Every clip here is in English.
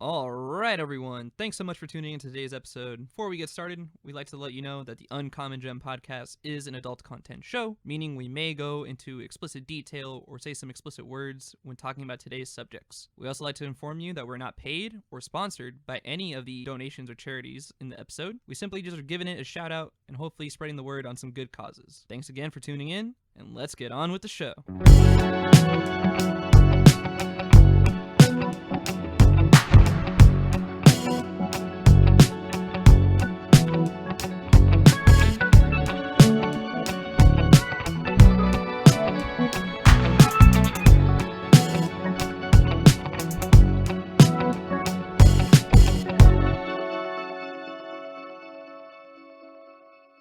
All right, everyone. Thanks so much for tuning in to today's episode. Before we get started, we'd like to let you know that the Uncommon Gem podcast is an adult content show, meaning we may go into explicit detail or say some explicit words when talking about today's subjects. We also like to inform you that we're not paid or sponsored by any of the donations or charities in the episode. We simply just are giving it a shout out and hopefully spreading the word on some good causes. Thanks again for tuning in, and let's get on with the show.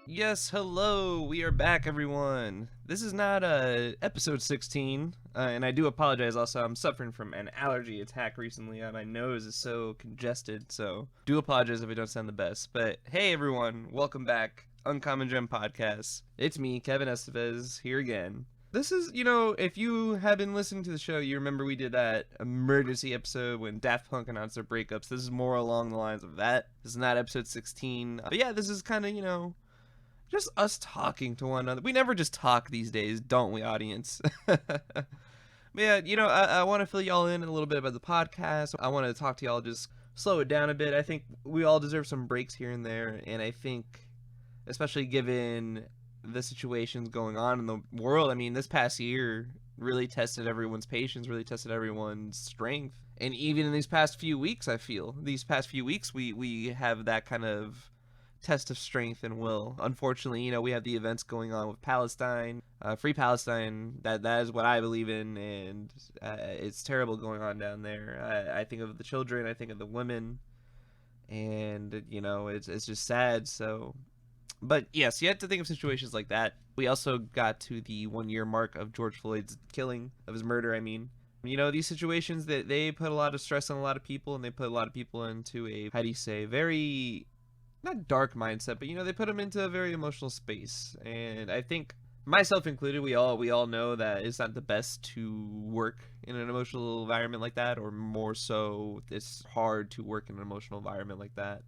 Yes, hello, we are back, everyone. This is not episode 16, and I do apologize also. I'm suffering from an allergy attack recently. My nose is so congested, so do apologize if I don't sound the best. But hey, everyone, welcome back. Uncommon Gem Podcast. It's me, Kevin Estevez, here again. This is, if you have been listening to the show, you remember we did that emergency episode when Daft Punk announced their breakups. This is more along the lines of that. This is not episode 16. But yeah, this is kind of, just us talking to one another. We never just talk these days, don't we, audience? But yeah, I want to fill y'all in a little bit about the podcast. I want to talk to y'all, just slow it down a bit. I think we all deserve some breaks here and there, and I think, especially given the situations going on in the world, I mean, this past year really tested everyone's patience, really tested everyone's strength. And even in these past few weeks, I feel, we have that kind of test of strength and will. Unfortunately, we have the events going on with Palestine, free Palestine. That is what I believe in, and it's terrible going on down there. I think of the children, I think of the women, and it's just sad. So, but yes, you have to think of situations like that. We also got to the 1-year mark of George Floyd's killing, of his murder. I mean, these situations that they put a lot of stress on a lot of people, and they put a lot of people into a, very not dark mindset, but they put them into a very emotional space. And I think, myself included, we all know that it's not the best to work in an emotional environment like that, or more so, it's hard to work in an emotional environment like that.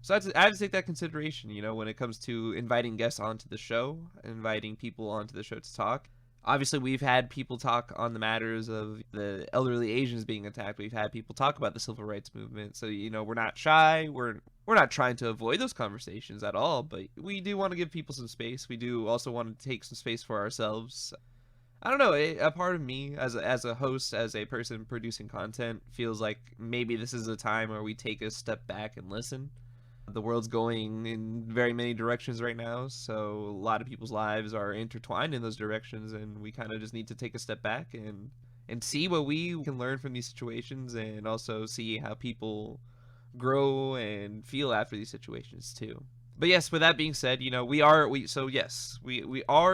So I have to take that consideration, when it comes to inviting guests onto the show, inviting people onto the show to talk. Obviously, we've had people talk on the matters of the elderly Asians being attacked. We've had people talk about the civil rights movement. So, we're not shy. We're not trying to avoid those conversations at all, but we do want to give people some space. We do also want to take some space for ourselves. I don't know, a part of me as a host, as a person producing content, feels like maybe this is a time where we take a step back and listen. The world's going in very many directions right now, so a lot of people's lives are intertwined in those directions, and we kind of just need to take a step back and see what we can learn from these situations, and also see how people grow and feel after these situations too. But yes, with that being said, we are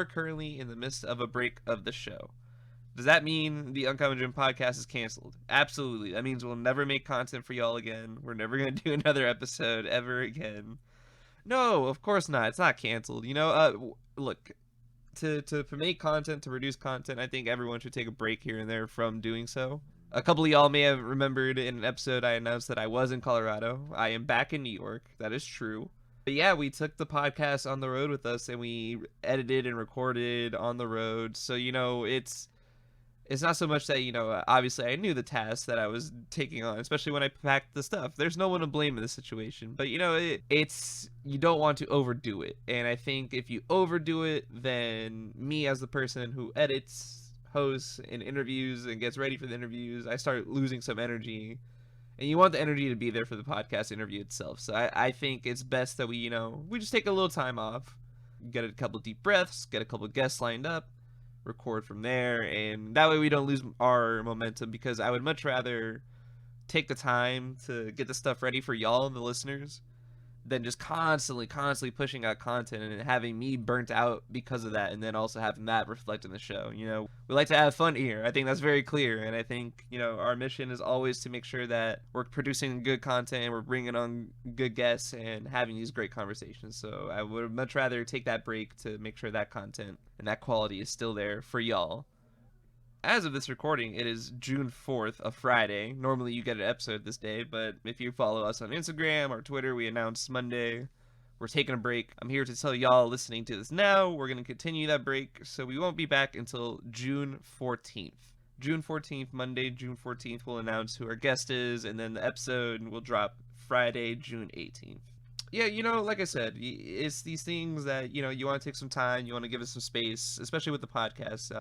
currently in the midst of a break of the show. Does that mean the Uncommon Gem podcast is canceled? Absolutely. That means we'll never make content for y'all again. We're never going to do another episode ever again. No, of course not. It's not canceled. Look, to make content, to produce content, I think everyone should take a break here and there from doing so. A couple of y'all may have remembered in an episode I announced that I was in Colorado. I am back in New York. That is true. But yeah, we took the podcast on the road with us, and we edited and recorded on the road. So, it's not so much that, obviously I knew the task that I was taking on, especially when I packed the stuff. There's no one to blame in this situation. But, it's you don't want to overdo it. And I think if you overdo it, then me as the person who edits, hosts, and interviews and gets ready for the interviews, I start losing some energy. And you want the energy to be there for the podcast interview itself. So I think it's best that we just take a little time off, get a couple deep breaths, get a couple guests lined up, record from there, and that way we don't lose our momentum, because I would much rather take the time to get the stuff ready for y'all, the listeners, than just constantly pushing out content and having me burnt out because of that, and then also having that reflect in the show. We like to have fun here. I think that's very clear, and I think our mission is always to make sure that we're producing good content and we're bringing on good guests and having these great conversations. So I would much rather take that break to make sure that content and that quality is still there for y'all. As of this recording, it is June 4th, a Friday. Normally you get an episode this day, but if you follow us on Instagram or Twitter, we announce Monday. We're taking a break. I'm here to tell y'all listening to this now, we're going to continue that break, so we won't be back until June 14th. June 14th, Monday, June 14th, we'll announce who our guest is, and then the episode will drop Friday, June 18th. Yeah, like I said, it's these things that, you want to take some time, you want to give us some space, especially with the podcast.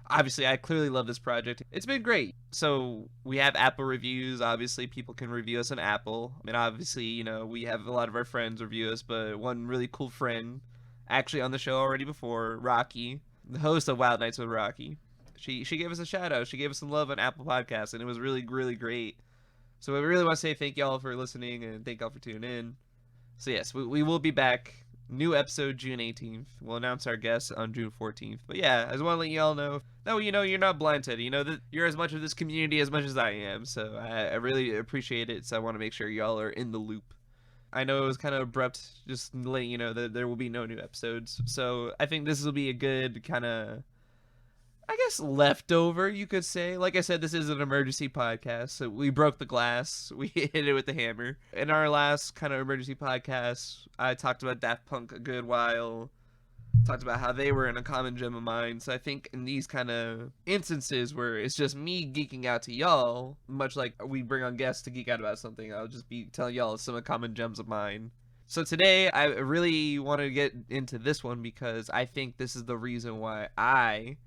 Obviously, I clearly love this project. It's been great. So we have Apple reviews. Obviously, people can review us on Apple. I mean, obviously, we have a lot of our friends review us, but one really cool friend, actually on the show already before, Rocky, the host of Wild Nights with Rocky, she gave us a shout out. She gave us some love on Apple Podcasts, and it was really, really great. So I really want to say thank y'all for listening and thank y'all for tuning in. So yes, we will be back. New episode June 18th. We'll announce our guests on June 14th. But yeah, I just want to let y'all know. That way you're not blindsided. You know that you're as much of this community as much as I am. So I really appreciate it. So I want to make sure y'all are in the loop. I know it was kind of abrupt just letting you know that there will be no new episodes. So I think this will be a good kind of, I guess, leftover, you could say. Like I said, this is an emergency podcast, so we broke the glass. We hit it with the hammer. In our last kind of emergency podcast, I talked about Daft Punk a good while. Talked about how they were in a common gem of mine. So I think in these kind of instances where it's just me geeking out to y'all, much like we bring on guests to geek out about something, I'll just be telling y'all some common gems of mine. So today, I really want to get into this one because I think this is the reason why I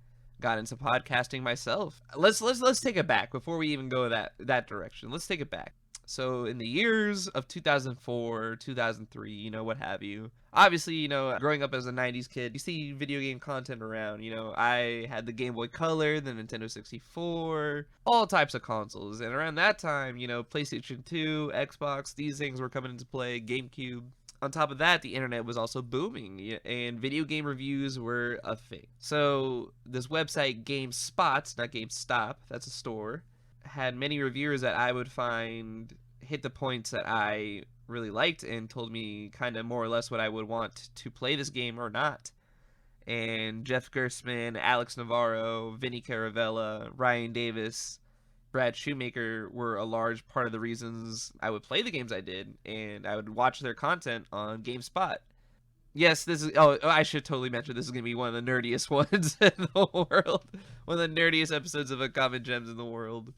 got into podcasting myself. Let's take it back before we even go that direction. Let's take it back. So in the years of 2004, 2003, what have you. Obviously, growing up as a 90s kid, you see video game content around. I had the Game Boy Color, the Nintendo 64, all types of consoles. And around that time, PlayStation 2, Xbox, these things were coming into play, GameCube. On top of that, the internet was also booming, and video game reviews were a thing. So this website, GameSpot, not GameStop, that's a store, had many reviewers that I would find hit the points that I really liked and told me kind of more or less what I would want to play this game or not. And Jeff Gerstmann, Alex Navarro, Vinny Caravella, Ryan Davis, Brad Shoemaker were a large part of the reasons I would play the games I did, and I would watch their content on GameSpot. Yes, this is, I should totally mention this is going to be one of the nerdiest ones in the world. One of the nerdiest episodes of Common Gems in the world.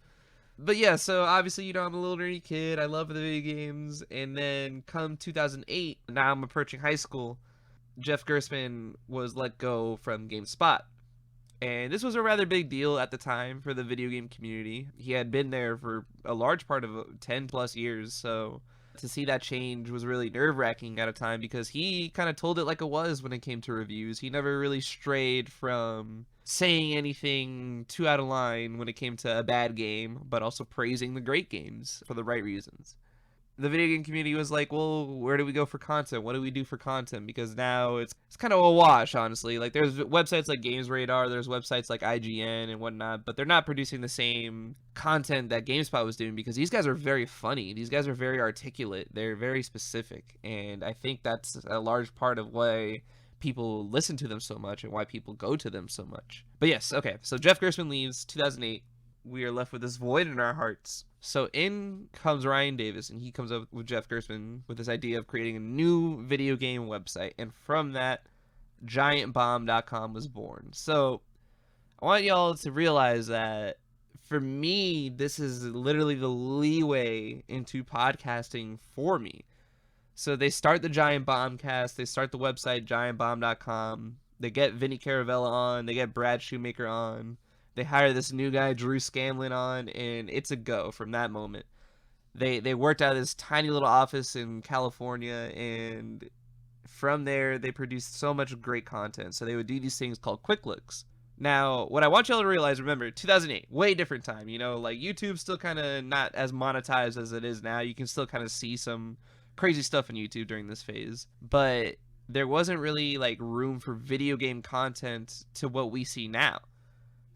But yeah, so obviously, I'm a little nerdy kid. I love the video games. And then come 2008, now I'm approaching high school, Jeff Gerstmann was let go from GameSpot. And this was a rather big deal at the time for the video game community. He had been there for a large part of 10 plus years, so to see that change was really nerve-wracking at a time because he kind of told it like it was when it came to reviews. He never really strayed from saying anything too out of line when it came to a bad game, but also praising the great games for the right reasons. The video game community was like, well, where do we go for content? What do we do for content? Because now it's kind of a wash, honestly. Like, there's websites like Games Radar, there's websites like IGN and whatnot, but they're not producing the same content that GameSpot was doing because these guys are very funny. These guys are very articulate. They're very specific. And I think that's a large part of why people listen to them so much and why people go to them so much. But yes, okay. So Jeff Gerstmann leaves, 2008. We are left with this void in our hearts. So in comes Ryan Davis, and he comes up with Jeff Gerstmann with this idea of creating a new video game website. And from that, GiantBomb.com was born. So I want y'all to realize that for me, this is literally the leeway into podcasting for me. So they start the Giant Bombcast, they start the website, GiantBomb.com. They get Vinny Caravella on, they get Brad Shoemaker on. They hire this new guy, Drew Scanlon, on, and it's a go from that moment. They worked out of this tiny little office in California, and from there, they produced so much great content. So they would do these things called quick looks. Now, what I want y'all to realize, remember, 2008, way different time. Like YouTube's still kind of not as monetized as it is now. You can still kind of see some crazy stuff on YouTube during this phase. But there wasn't really, room for video game content to what we see now.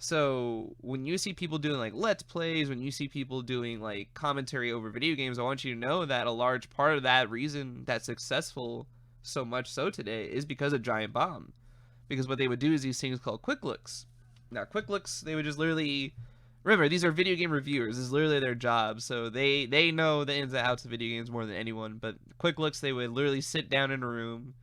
So when you see people doing Let's Plays, when you see people doing commentary over video games, I want you to know that a large part of that reason that's successful so much so today is because of Giant Bomb. Because what they would do is these things called quick looks. Now, Quick Looks, they would just literally... Remember, these are video game reviewers. This is literally their job, so they know the ins and outs of video games more than anyone. But Quick Looks, they would literally sit down in a room,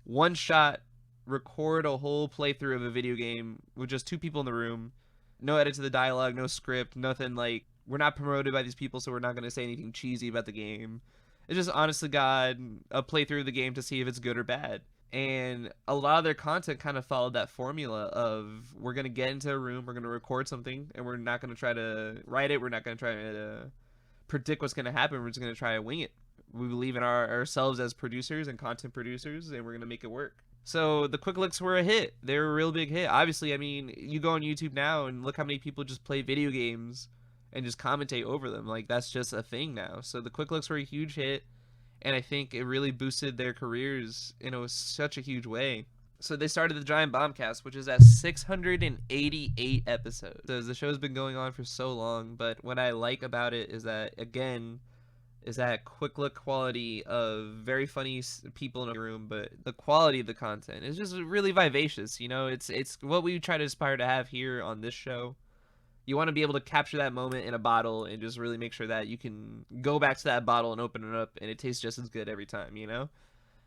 one shot, record a whole playthrough of a video game with just two people in the room. No edit to the dialogue, no script, nothing. Like, we're not promoted by these people, so we're not going to say anything cheesy about the game. It's just, honest to God, a playthrough of the game to see if it's good or bad. And a lot of their content kind of followed that formula of, we're going to get into a room, we're going to record something, and we're not going to try to write it, we're not going to try to predict what's going to happen, we're just going to try to wing it. We believe in ourselves as producers and content producers, and we're going to make it work. So the Quick Looks were a hit. They were a real big hit. Obviously, I mean, you go on YouTube now and look how many people just play video games and just commentate over them. Like, that's just a thing now. So the Quick Looks were a huge hit, and I think it really boosted their careers in such a huge way. So they started the Giant Bombcast, which is at 688 episodes. So the show's been going on for so long, but what I like about it is that, again, is that quick look quality of very funny people in a room, but the quality of the content is just really vivacious. It's what we try to aspire to have here on this show. You want to be able to capture that moment in a bottle and just really make sure that you can go back to that bottle and open it up and it tastes just as good every time,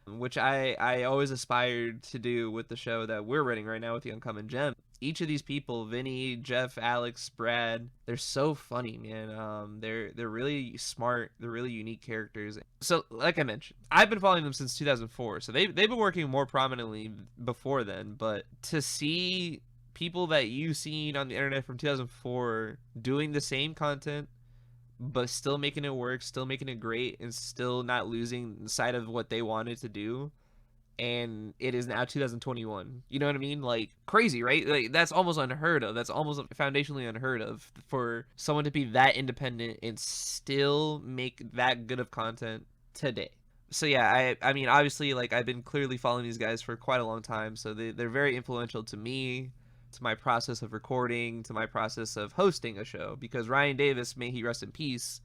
which I always aspired to do with the show that we're running right now with the Uncommon Gem. Each of these people, Vinny, Jeff, Alex, Brad, they're so funny, man. They're really smart. They're really unique characters. So, like I mentioned, I've been following them since 2004. So they've been working more prominently before then. But to see people that you've seen on the internet from 2004 doing the same content, but still making it work, still making it great, and still not losing sight of what they wanted to do, and it is now 2021. You know what I mean? Like, crazy, right? Like, that's almost unheard of. That's almost foundationally unheard of for someone to be that independent and still make that good of content today. So yeah, I mean, obviously, like, I've been clearly following these guys for quite a long time, so they're very influential to me, to my process of recording, to my process of hosting a show, because Ryan Davis, may he rest in peace,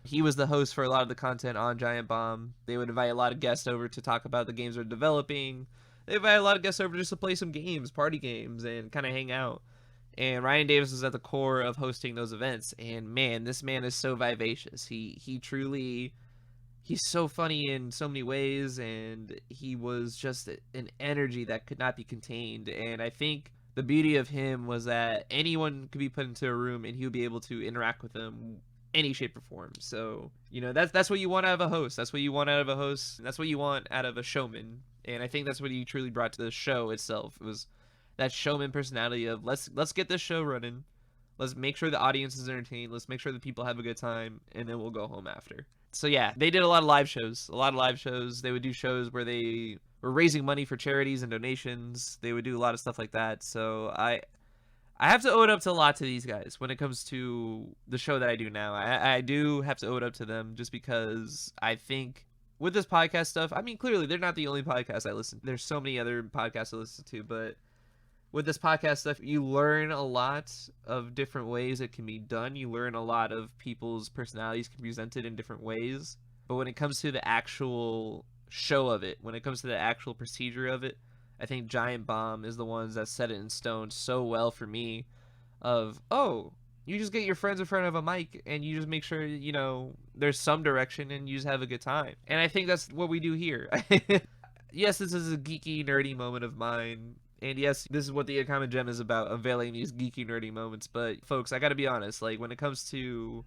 he was the host for a lot of the content on Giant Bomb. They would invite a lot of guests over to talk about the games they're developing. They invite a lot of guests over just to play some games, party games, and kind of hang out. And Ryan Davis is at the core of hosting those events. And man, this man is so vivacious. He truly, he's so funny in so many ways, and he was just an energy that could not be contained. And I think the beauty of him was that anyone could be put into a room and he would be able to interact with them any shape or form. So, that's what you want out of a host. That's what you want out of a host. That's what you want out of a showman. And I think that's what he truly brought to the show itself. It was that showman personality of let's get this show running. Let's make sure the audience is entertained. Let's make sure the people have a good time, and then we'll go home after. So yeah, they did a lot of live shows. They would do shows where they were raising money for charities and donations. They would do a lot of stuff like that. So I have to owe it up to a lot to these guys when it comes to the show that I do now. I do have to owe it up to them, just because I think with this podcast stuff, I mean, clearly they're not the only podcast I listen to. There's so many other podcasts I listen to, but with this podcast stuff, you learn a lot of different ways it can be done. You learn a lot of people's personalities can be presented in different ways. But when it comes to the actual show of it, when it comes to the actual procedure of it, I think Giant Bomb is the ones that set it in stone so well for me of, oh, you just get your friends in front of a mic and you just make sure, there's some direction and you just have a good time. And I think that's what we do here. Yes, this is a geeky, nerdy moment of mine. And yes, this is what the Uncommon Gem is about, unveiling these geeky, nerdy moments. But folks, I gotta be honest, like, when it comes to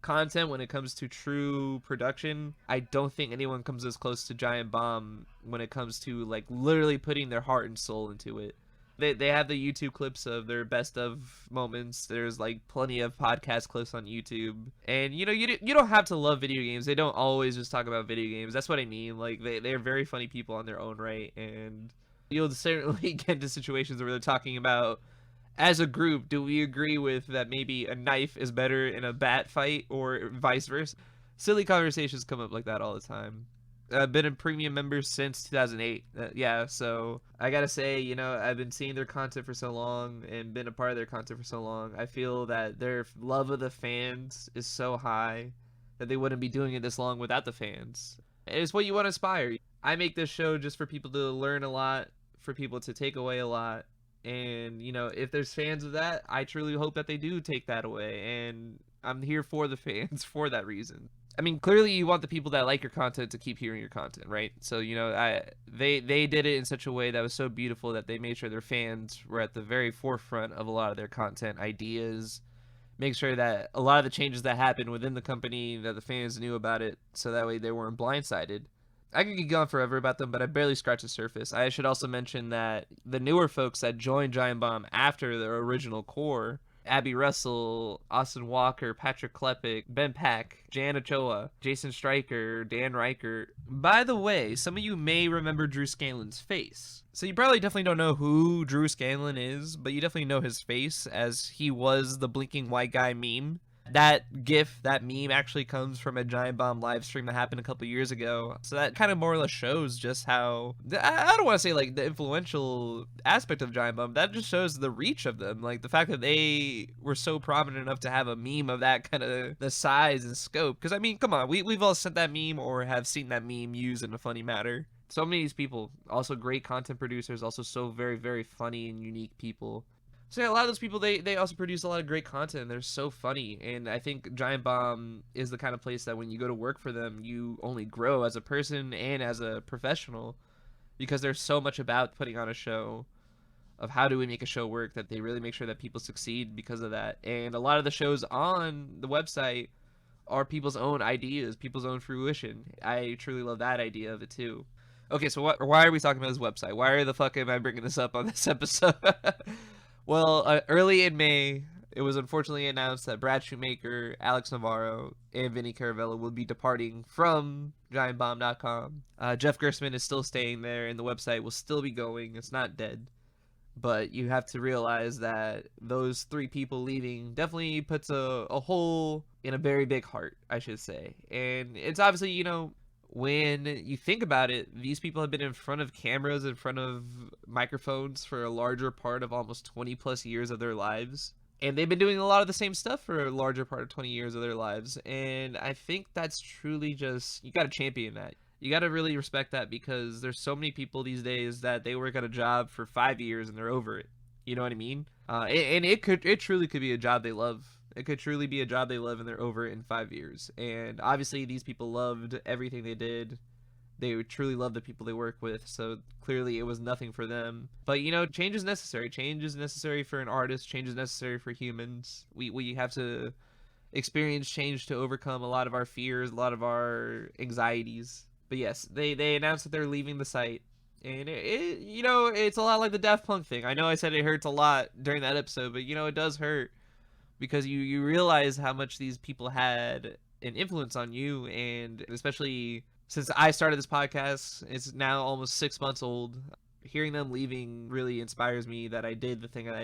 content, when it comes to true production, I don't think anyone comes as close to Giant Bomb when it comes to, like, literally putting their heart and soul into it. They have the YouTube clips of their best of moments. There's, like, plenty of podcast clips on YouTube. And, you don't have to love video games. They don't always just talk about video games. That's what I mean. Like, they're very funny people on their own right. And you'll certainly get into situations where they're talking about, as a group, do we agree with that maybe a knife is better in a bat fight or vice versa? Silly conversations come up like that all the time. I've been a premium member since 2008. Yeah, so I gotta say, I've been seeing their content for so long and been a part of their content for so long. I feel that their love of the fans is so high that they wouldn't be doing it this long without the fans. It's what you want to aspire. I make this show just for people to learn a lot, for people to take away a lot, And, you know, if there's fans of that, I truly hope that they do take that away. And I'm here for the fans for that reason. I mean, clearly you want the people that like your content to keep hearing your content, right? So, you know, they did it in such a way that was so beautiful that they made sure their fans were at the very forefront of a lot of their content ideas. Make sure that a lot of the changes that happened within the company, that the fans knew about it, so that way they weren't blindsided. I could get going forever about them, but I barely scratched the surface. I should also mention that the newer folks that joined Giant Bomb after their original core, Abby Russell, Austin Walker, Patrick Klepek, Ben Pack, Jan Ochoa, Jason Stryker, Dan Reichert. By the way, some of you may remember Drew Scanlon's face. So you probably definitely don't know who Drew Scanlon is, but you definitely know his face, as he was the blinking white guy meme. That GIF, that meme, actually comes from a Giant Bomb live stream that happened a couple years ago. So that kind of more or less shows just how, I don't want to say like the influential aspect of Giant Bomb, that just shows the reach of them. Like the fact that they were so prominent enough to have a meme of that kind of the size and scope. Because I mean, come on, we've all sent that meme or have seen that meme used in a funny manner. So many of these people, also great content producers, also so very, very funny and unique people. So yeah, a lot of those people, they also produce a lot of great content, and they're so funny. And I think Giant Bomb is the kind of place that when you go to work for them, you only grow as a person and as a professional, because there's so much about putting on a show, of how do we make a show work, that they really make sure that people succeed because of that. And a lot of the shows on the website are people's own ideas, people's own fruition. I truly love that idea of it too. Okay, so why are we talking about this website? Why the fuck am I bringing this up on this episode? Well, early in May, it was unfortunately announced that Brad Shoemaker, Alex Navarro, and Vinny Caravella will be departing from GiantBomb.com. Jeff Gerstmann is still staying there, and the website will still be going. It's not dead. But you have to realize that those three people leaving definitely puts a hole in a very big heart, I should say. And it's obviously, you know, when you think about it, these people have been in front of cameras, in front of microphones for a larger part of almost 20 plus years of their lives. And they've been doing a lot of the same stuff for a larger part of 20 years of their lives. And I think that's truly just, you got to champion that. You got to really respect that, because there's so many people these days that they work at a job for 5 years and they're over it. You know what I mean? And it truly could be a job they love. It could truly be a job they love and they're over it in 5 years. And obviously these people loved everything they did. They truly love the people they work with, so clearly it was nothing for them. But, you know, change is necessary. Change is necessary for an artist. Change is necessary for humans. We have to experience change to overcome a lot of our fears, a lot of our anxieties. But yes, they announced that they're leaving the site. And, you know, it's a lot like the Daft Punk thing. I know I said it hurts a lot during that episode, but, you know, it does hurt. Because you realize how much these people had an influence on you, and especially since I started this podcast, it's now almost 6 months old. Hearing them leaving really inspires me that I did the thing that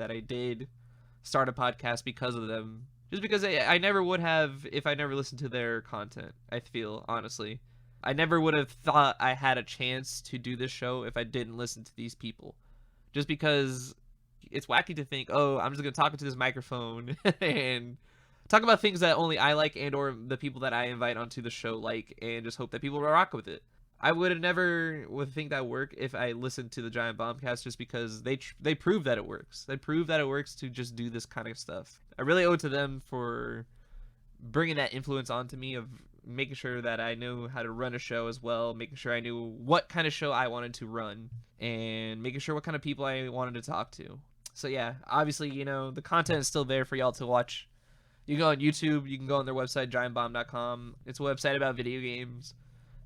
I did start a podcast because of them. Just because I never would have if I never listened to their content, I feel, honestly. I never would have thought I had a chance to do this show if I didn't listen to these people. Just because it's wacky to think, oh, I'm just going to talk into this microphone and talk about things that only I like, and or the people that I invite onto the show like, and just hope that people will rock with it. I would have never would think that work if I listened to the Giant Bombcast, just because they prove that it works. They prove that it works to just do this kind of stuff. I really owe it to them for bringing that influence onto me, of making sure that I knew how to run a show as well, making sure I knew what kind of show I wanted to run, and making sure what kind of people I wanted to talk to. So yeah, obviously, you know, the content is still there for y'all to watch. You can go on YouTube, you can go on their website, giantbomb.com. It's a website about video games.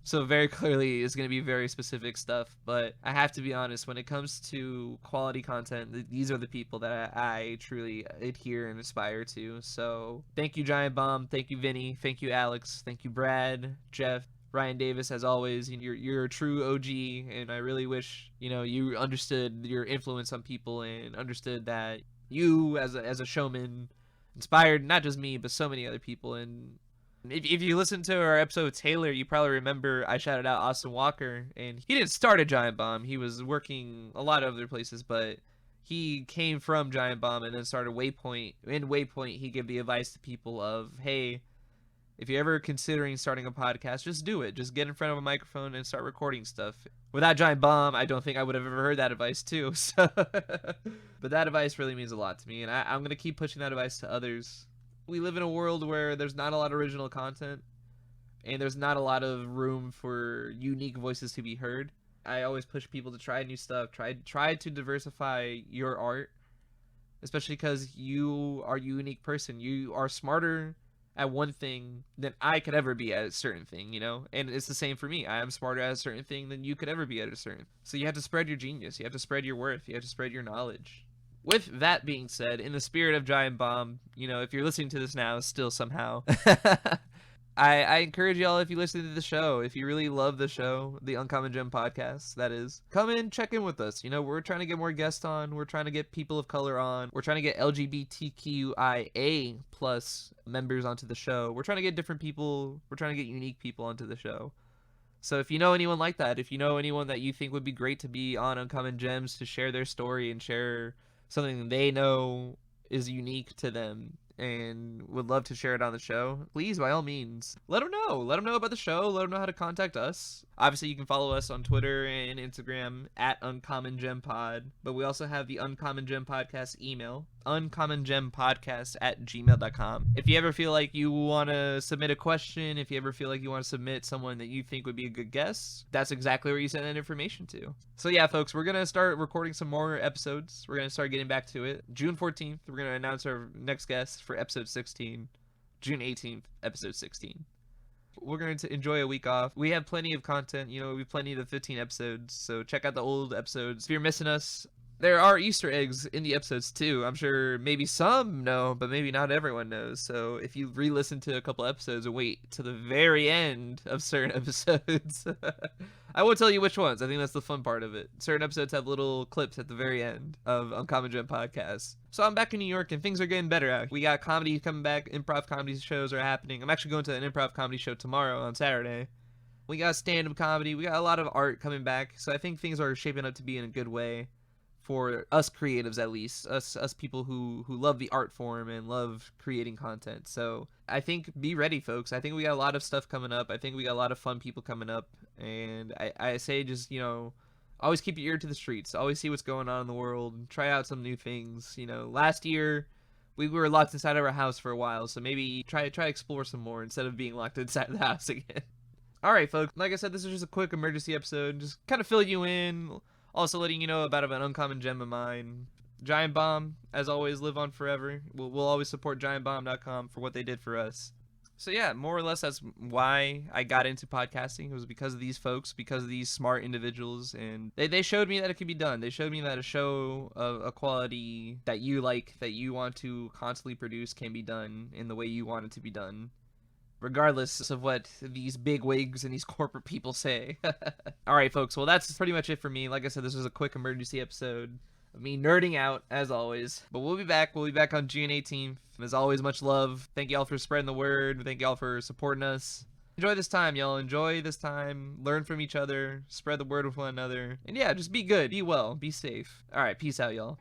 So very clearly it's going to be very specific stuff. But I have to be honest, when it comes to quality content, these are the people that I truly adhere and aspire to. So thank you, Giant Bomb. Thank you, Vinny. Thank you, Alex. Thank you, Brad, Jeff, Ryan Davis, as always. You're a true OG, and I really wish, you know, you understood your influence on people and understood that you as a showman inspired not just me but so many other people. And if you listen to our episode with Taylor, you probably remember I shouted out Austin Walker, and he didn't start at Giant Bomb. He was working a lot of other places, but he came from Giant Bomb and then started Waypoint. In Waypoint, he gave the advice to people of, hey, If you're ever considering starting a podcast, just do it. Just get in front of a microphone and start recording stuff. Without Giant Bomb, I don't think I would have ever heard that advice too. So, but that advice really means a lot to me, and I'm going to keep pushing that advice to others. We live in a world where there's not a lot of original content, and there's not a lot of room for unique voices to be heard. I always push people to try new stuff, try to diversify your art, especially because you are a unique person. You are smarter at one thing than I could ever be at a certain thing, you know? And it's the same for me. I am smarter at a certain thing than you could ever be at a certain. So you have to spread your genius. You have to spread your worth. You have to spread your knowledge. With that being said, in the spirit of Giant Bomb, you know, if you're listening to this now still somehow, I encourage y'all, if you listen to the show, if you really love the show, the Uncommon Gem podcast, that is, come in, check in with us. You know, we're trying to get more guests on. We're trying to get people of color on. We're trying to get LGBTQIA plus members onto the show. We're trying to get different people. We're trying to get unique people onto the show. So if you know anyone like that, if you know anyone that you think would be great to be on Uncommon Gems to share their story and share something they know is unique to them, and would love to share it on the show, please, by all means, let them know. Let them know about the show. Let them know how to contact us. Obviously, you can follow us on Twitter and Instagram at Uncommon Gem Pod. But we also have the Uncommon Gem Podcast email, uncommongempodcast@gmail.com. If you ever feel like you want to submit a question, if you ever feel like you want to submit someone that you think would be a good guest, that's exactly where you send that information to. So yeah, folks, we're going to start recording some more episodes. We're going to start getting back to it. June 14th, we're going to announce our next guest for episode 16. June 18th, episode 16. We're going to enjoy a week off. We have plenty of content, you know, we have plenty of the 15 episodes, so check out the old episodes. If you're missing us, there are Easter eggs in the episodes too. I'm sure maybe some know, but maybe not everyone knows. So if you re-listen to a couple episodes and wait to the very end of certain episodes, I won't tell you which ones. I think that's the fun part of it. Certain episodes have little clips at the very end of Uncommon Gem Podcast. So I'm back in New York and things are getting better out. We got comedy coming back. Improv comedy shows are happening. I'm actually going to an improv comedy show tomorrow on Saturday. We got stand-up comedy. We got a lot of art coming back. So I think things are shaping up to be in a good way. For us creatives, at least, us people who love the art form and love creating content. So I think be ready, folks. I think we got a lot of stuff coming up. I think we got a lot of fun people coming up. And I say just, you know, always keep your ear to the streets. Always see what's going on in the world. Try out some new things. You know, last year we were locked inside of our house for a while. So maybe try to explore some more instead of being locked inside the house again. All right, folks. Like I said, this is just a quick emergency episode. Just kind of fill you in. Also letting you know about an uncommon gem of mine. Giant Bomb, as always, live on forever. We'll always support giantbomb.com for what they did for us. So yeah, more or less that's why I got into podcasting. It was because of these folks, because of these smart individuals, and they showed me that it could be done. They showed me that a show of a quality that you like, that you want to constantly produce, can be done in the way you want it to be done, regardless of what these big wigs and these corporate people say. Alright, folks, well, that's pretty much it for me. Like I said, this was a quick emergency episode of me nerding out, as always. But we'll be back. We'll be back on June 18th. As always, much love. Thank y'all for spreading the word. Thank y'all for supporting us. Enjoy this time, y'all. Enjoy this time. Learn from each other. Spread the word with one another. And yeah, just be good. Be well. Be safe. Alright, peace out, y'all.